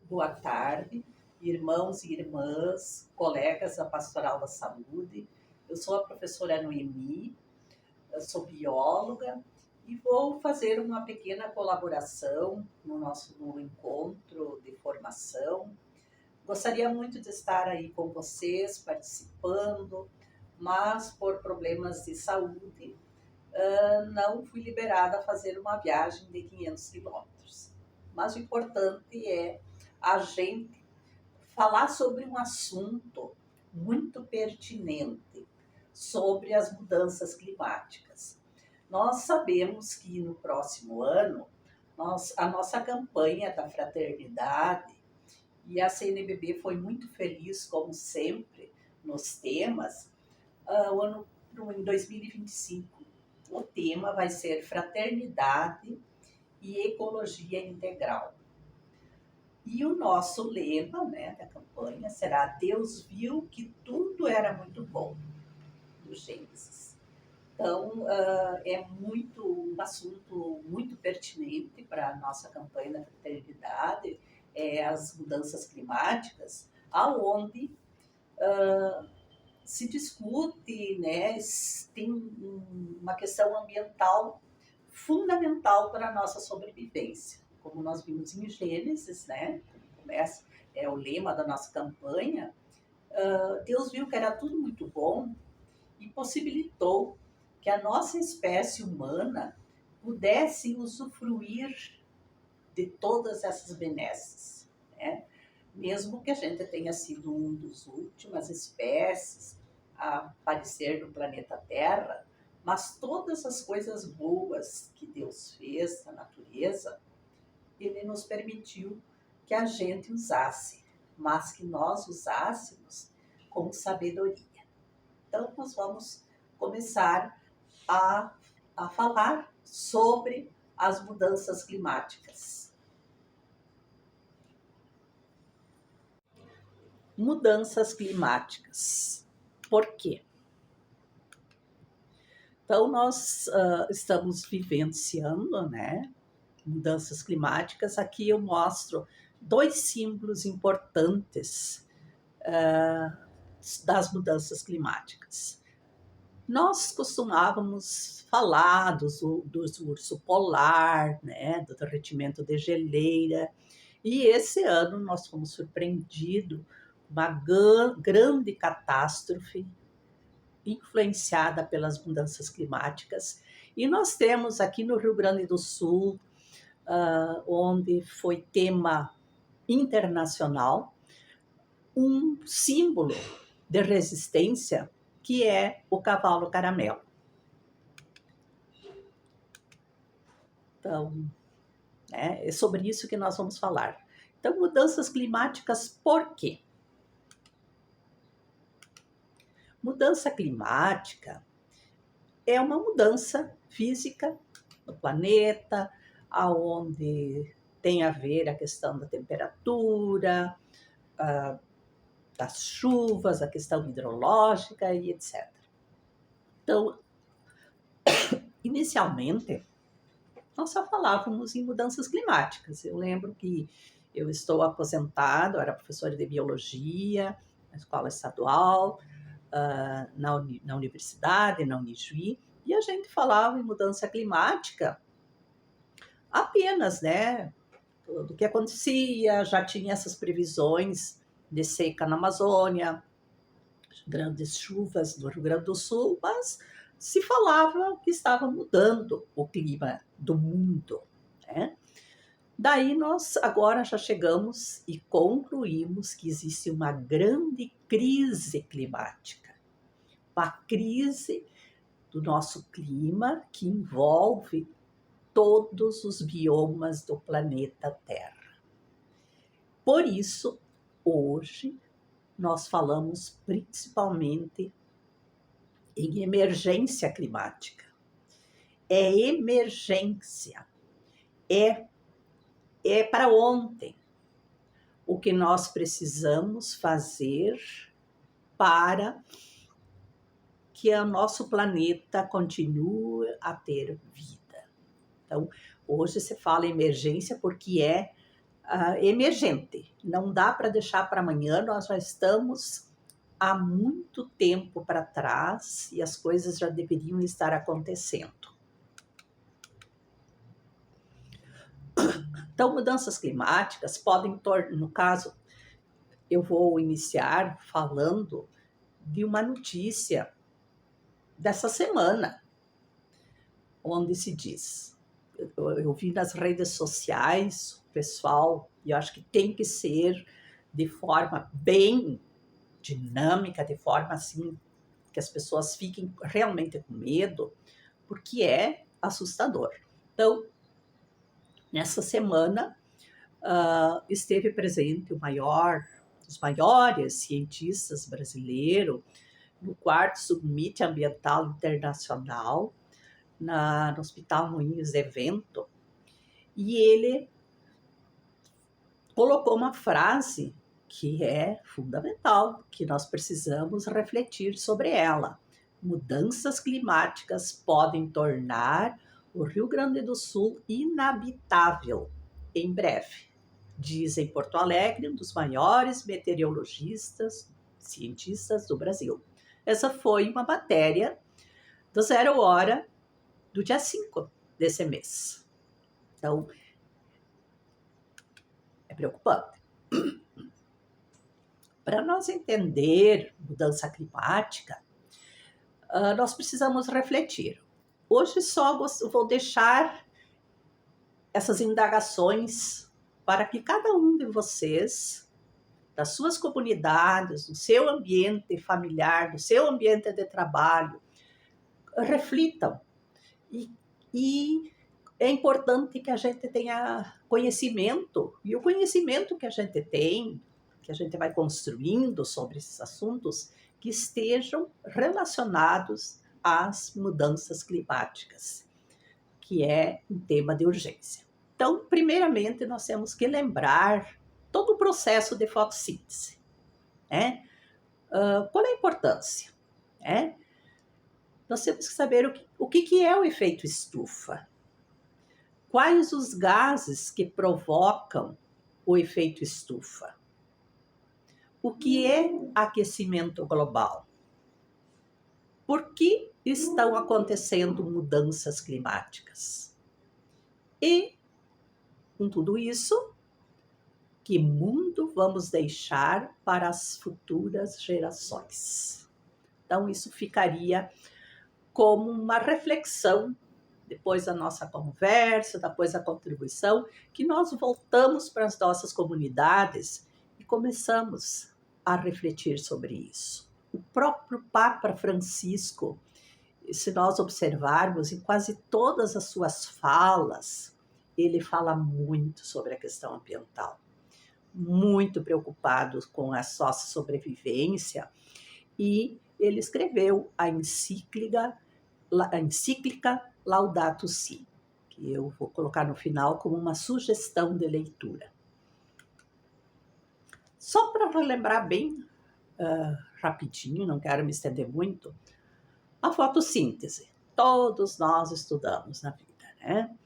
Boa tarde, irmãos e irmãs, colegas da Pastoral da Saúde. Eu sou a professora Noemi, eu sou bióloga e vou fazer uma pequena colaboração no encontro de formação. Gostaria muito de estar aí com vocês, participando, mas por problemas de saúde, não fui liberada a fazer uma viagem de 500 quilômetros. Mas o importante é a gente falar sobre um assunto muito pertinente, sobre as mudanças climáticas. Nós sabemos que no próximo ano, a nossa campanha da fraternidade, e a CNBB foi muito feliz, como sempre, nos temas, em 2025. O tema vai ser fraternidade e ecologia integral. E o nosso lema, né, da campanha será Deus viu que tudo era muito bom, do Gênesis. Então, é um assunto muito pertinente para a nossa campanha da fraternidade, as mudanças climáticas, aonde se discute, né, tem uma questão ambiental fundamental para a nossa sobrevivência. Como nós vimos em Gênesis, né, começa, o lema da nossa campanha, Deus viu que era tudo muito bom e possibilitou que a nossa espécie humana pudesse usufruir de todas essas benesses, né? Mesmo que a gente tenha sido uma das últimas espécies a aparecer no planeta Terra, mas todas as coisas boas que Deus fez na natureza, Ele nos permitiu que a gente usasse, mas que nós usássemos com sabedoria. Então, nós vamos começar a falar sobre as mudanças climáticas. Mudanças climáticas. Por quê? Então, nós estamos vivenciando, né, mudanças climáticas. Aqui eu mostro dois símbolos importantes das mudanças climáticas. Nós costumávamos falar do urso polar, né, do derretimento de geleira, e esse ano nós fomos surpreendidos com uma grande catástrofe influenciada pelas mudanças climáticas. E nós temos aqui no Rio Grande do Sul, onde foi tema internacional, um símbolo de resistência que é o cavalo caramelo. Então, é sobre isso que nós vamos falar. Então, mudanças climáticas, por quê? Mudança climática é uma mudança física no planeta, aonde tem a ver a questão da temperatura, das chuvas, a questão hidrológica e etc. Então, inicialmente, nós só falávamos em mudanças climáticas. Eu lembro que eu estou aposentada, eu era professora de biologia na escola estadual, na universidade, na Unijuí, e a gente falava em mudança climática apenas, né, do que acontecia, já tinha essas previsões de seca na Amazônia, grandes chuvas no Rio Grande do Sul, mas se falava que estava mudando o clima do mundo, né? Daí nós agora já chegamos e concluímos que existe uma grande crise climática, uma crise do nosso clima que envolve todos os biomas do planeta Terra. Por isso, hoje, nós falamos principalmente em emergência climática. É emergência, é para ontem o que nós precisamos fazer para que o nosso planeta continue a ter vida. Então, hoje se fala em emergência porque é emergente, Não dá para deixar para amanhã, nós já estamos há muito tempo para trás e as coisas já deveriam estar acontecendo. Então, mudanças climáticas podem tornar, no caso, eu vou iniciar falando de uma notícia dessa semana, onde se diz, eu vi nas redes sociais, pessoal, e eu acho que tem que ser de forma bem dinâmica, de forma assim que as pessoas fiquem realmente com medo, porque é assustador. Então, nessa semana, esteve presente dos maiores cientistas brasileiros no 4º Summit Ambiental Internacional, no Hospital Moinhos de Vento, e ele colocou uma frase que é fundamental, que nós precisamos refletir sobre ela. Mudanças climáticas podem tornar o Rio Grande do Sul inabitável em breve, diz em Porto Alegre um dos maiores meteorologistas, cientistas do Brasil. Essa foi uma matéria do Zero Hora do dia 5 desse mês. Então, é preocupante. Para nós entender mudança climática, nós precisamos refletir. Hoje só vou deixar essas indagações para que cada um de vocês, das suas comunidades, do seu ambiente familiar, do seu ambiente de trabalho, reflitam. E é importante que a gente tenha conhecimento, e o conhecimento que a gente tem, que a gente vai construindo sobre esses assuntos, que estejam relacionados às mudanças climáticas, que é um tema de urgência. Então, primeiramente, nós temos que lembrar todo o processo de fotossíntese, né? Qual é a importância? Nós temos que saber o que é o efeito estufa. Quais os gases que provocam o efeito estufa? O que é aquecimento global? Por que estão acontecendo mudanças climáticas? E, com tudo isso, que mundo vamos deixar para as futuras gerações? Então, isso ficaria como uma reflexão depois da nossa conversa, depois da contribuição, que nós voltamos para as nossas comunidades e começamos a refletir sobre isso. O próprio Papa Francisco, se nós observarmos em quase todas as suas falas, ele fala muito sobre a questão ambiental, muito preocupado com a nossa sobrevivência, e ele escreveu a encíclica Laudato Si, que eu vou colocar no final como uma sugestão de leitura. Só para relembrar bem rapidinho, não quero me estender muito, a fotossíntese. Todos nós estudamos na vida, né?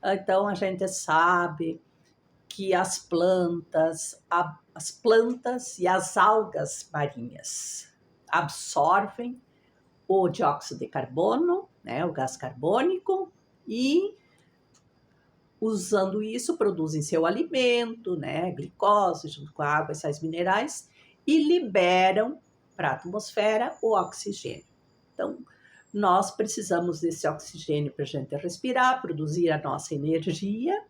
Então, a gente sabe que as plantas e as algas marinhas absorvem o dióxido de carbono, né, o gás carbônico, e usando isso produzem seu alimento, né, glicose junto com a água e sais minerais, e liberam para a atmosfera o oxigênio. Então, nós precisamos desse oxigênio para a gente respirar, produzir a nossa energia,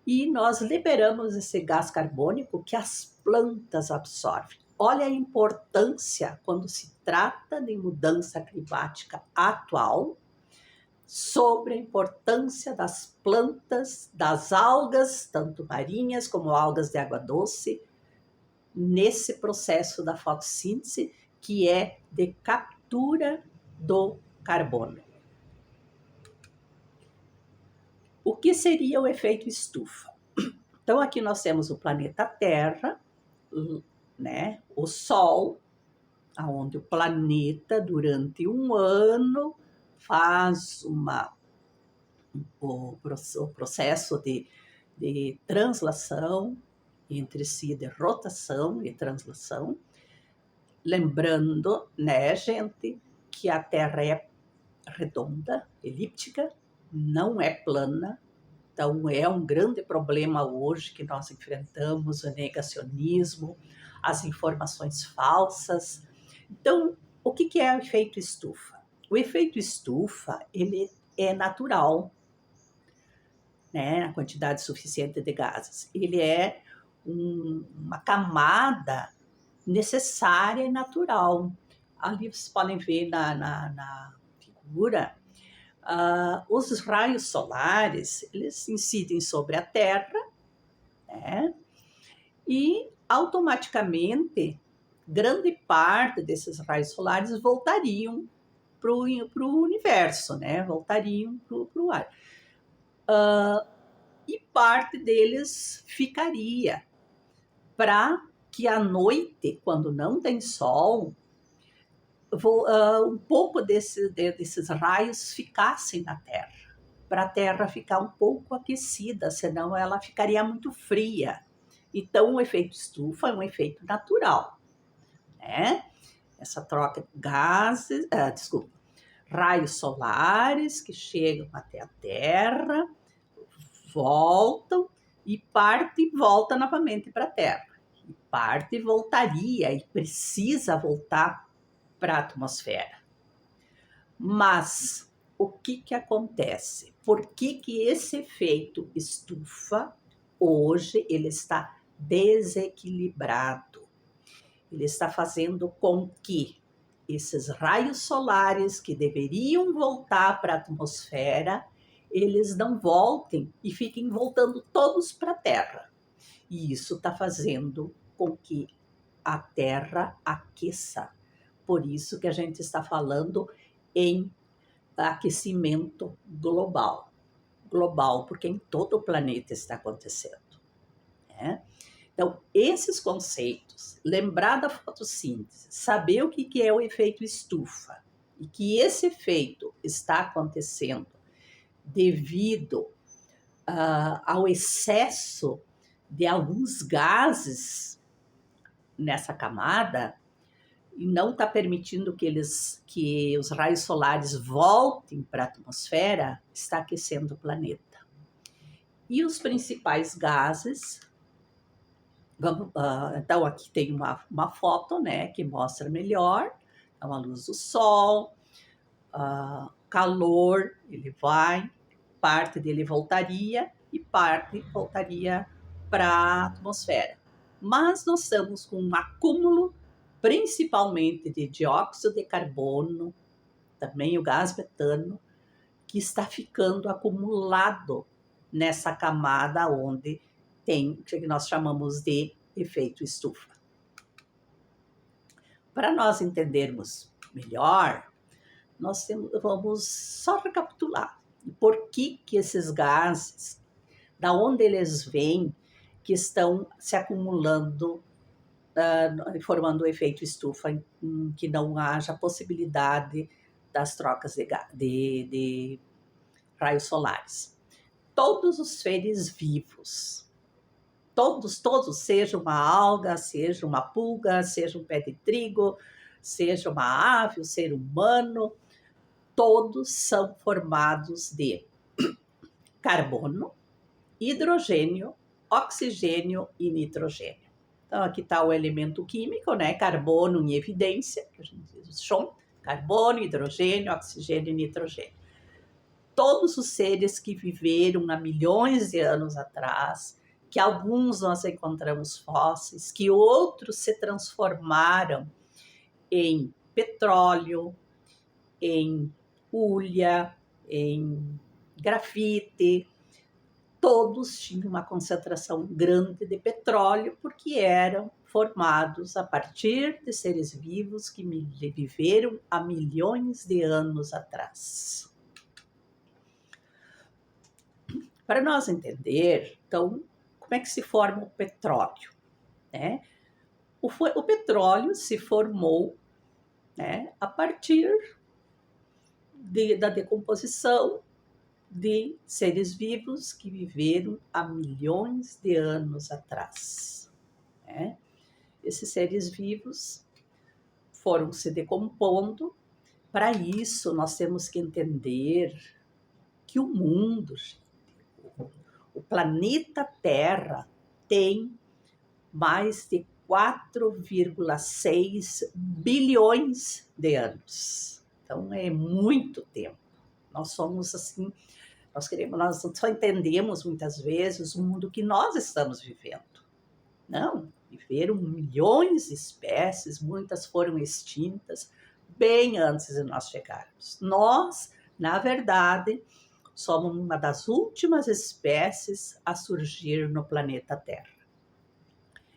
e nós liberamos esse gás carbônico que as plantas absorvem. Olha a importância quando se trata de mudança climática atual, sobre a importância das plantas, das algas, tanto marinhas como algas de água doce, nesse processo da fotossíntese, que é de captura do carbono. O que seria o efeito estufa? Então, aqui nós temos o planeta Terra, né, o Sol, onde o planeta, durante um ano, faz o processo de translação, entre si de rotação e translação. Lembrando, né, gente, que a Terra é redonda, elíptica, não é plana. Então, é um grande problema hoje que nós enfrentamos, o negacionismo, as informações falsas. Então, o que é o efeito estufa? O efeito estufa, ele é natural, né, a quantidade suficiente de gases. Ele é uma camada necessária e natural. Ali vocês podem ver na figura, os raios solares, eles incidem sobre a Terra, né, e automaticamente grande parte desses raios solares voltariam para o universo, né, voltariam para o ar. E parte deles ficaria para que à noite, quando não tem sol, um pouco desses raios ficassem na Terra, para a Terra ficar um pouco aquecida, senão ela ficaria muito fria. Então, o efeito estufa é um efeito natural, né? Essa troca de gases, raios solares que chegam até a Terra, voltam e parte volta novamente para a Terra. E parte voltaria e precisa voltar para a atmosfera. Mas o que acontece? Por que esse efeito estufa hoje ele está desequilibrado? Ele está fazendo com que esses raios solares que deveriam voltar para a atmosfera, eles não voltem e fiquem voltando todos para a Terra. E isso está fazendo com que a Terra aqueça. Por isso que a gente está falando em aquecimento global. Global, porque em todo o planeta está acontecendo, né? Então, esses conceitos, lembrar da fotossíntese, saber o que é o efeito estufa e que esse efeito está acontecendo devido ao excesso de alguns gases nessa camada e não está permitindo que os raios solares voltem para a atmosfera, está aquecendo o planeta. E os principais gases, então aqui tem uma foto, né, que mostra melhor, então a luz do sol, calor, ele vai, parte dele voltaria e parte voltaria para a atmosfera. Mas nós estamos com um acúmulo, principalmente de dióxido de carbono, também o gás metano, que está ficando acumulado nessa camada onde tem o que nós chamamos de efeito estufa. Para nós entendermos melhor, vamos só recapitular. Por que esses gases, da onde eles vêm, que estão se acumulando, formando o efeito estufa, em que não haja possibilidade das trocas de raios solares. Todos os seres vivos, todos, seja uma alga, seja uma pulga, seja um pé de trigo, seja uma ave, um ser humano, todos são formados de carbono, hidrogênio, oxigênio e nitrogênio. Então, aqui está o elemento químico, né? Carbono em evidência, que a gente diz o chão, carbono, hidrogênio, oxigênio e nitrogênio. Todos os seres que viveram há milhões de anos atrás, que alguns nós encontramos fósseis, que outros se transformaram em petróleo, em hulha, em grafite, todos tinham uma concentração grande de petróleo porque eram formados a partir de seres vivos que viveram há milhões de anos atrás. Para nós entender, então, como é que se forma o petróleo, né? O petróleo se formou, né, a partir da decomposição de seres vivos que viveram há milhões de anos atrás, né? Esses seres vivos foram se decompondo. Para isso, nós temos que entender que o mundo, o planeta Terra, tem mais de 4,6 bilhões de anos. Então, é muito tempo. Nós somos assim, nós só entendemos muitas vezes o mundo que nós estamos vivendo. Não, viveram milhões de espécies, muitas foram extintas bem antes de nós chegarmos. Nós, na verdade, somos uma das últimas espécies a surgir no planeta Terra.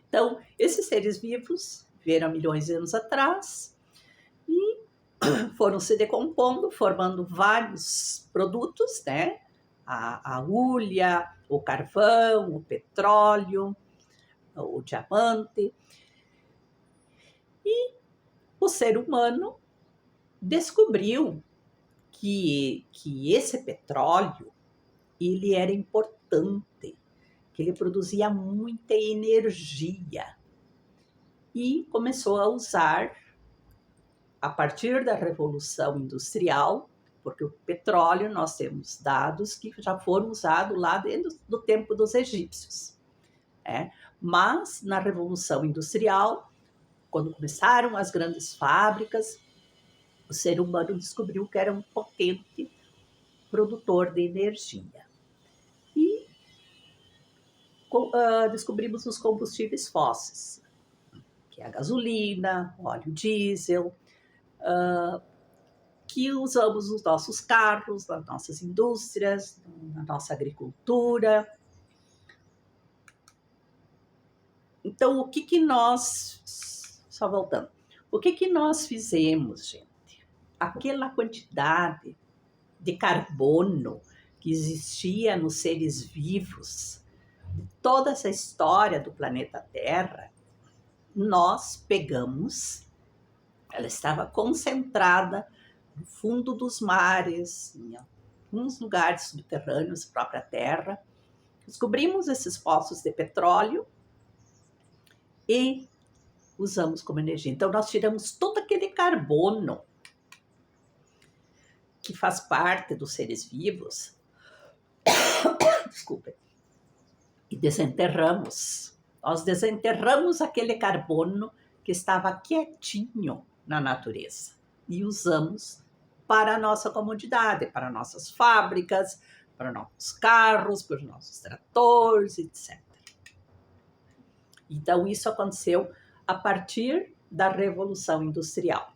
Então, esses seres vivos viveram milhões de anos atrás e foram se decompondo, formando vários produtos, né? A hulha, o carvão, o petróleo, o diamante. E o ser humano descobriu que esse petróleo ele era importante, que ele produzia muita energia e começou a usar a partir da Revolução Industrial, porque o petróleo nós temos dados que já foram usados lá dentro do tempo dos egípcios. Mas na Revolução Industrial, quando começaram as grandes fábricas, o ser humano descobriu que era um potente produtor de energia. E descobrimos os combustíveis fósseis, que é a gasolina, óleo diesel, que usamos nos nossos carros, nas nossas indústrias, na nossa agricultura. Então, o que nós... Só voltando. O que nós fizemos, gente? Aquela quantidade de carbono que existia nos seres vivos, toda essa história do planeta Terra, nós pegamos, ela estava concentrada no fundo dos mares, em alguns lugares subterrâneos da própria Terra. Descobrimos esses poços de petróleo e usamos como energia. Então, nós tiramos todo aquele carbono que faz parte dos seres vivos, desculpe, e desenterramos. Nós desenterramos aquele carbono que estava quietinho na natureza e usamos para a nossa comodidade, para nossas fábricas, para nossos carros, para os nossos tratores, etc. Então, isso aconteceu a partir da Revolução Industrial.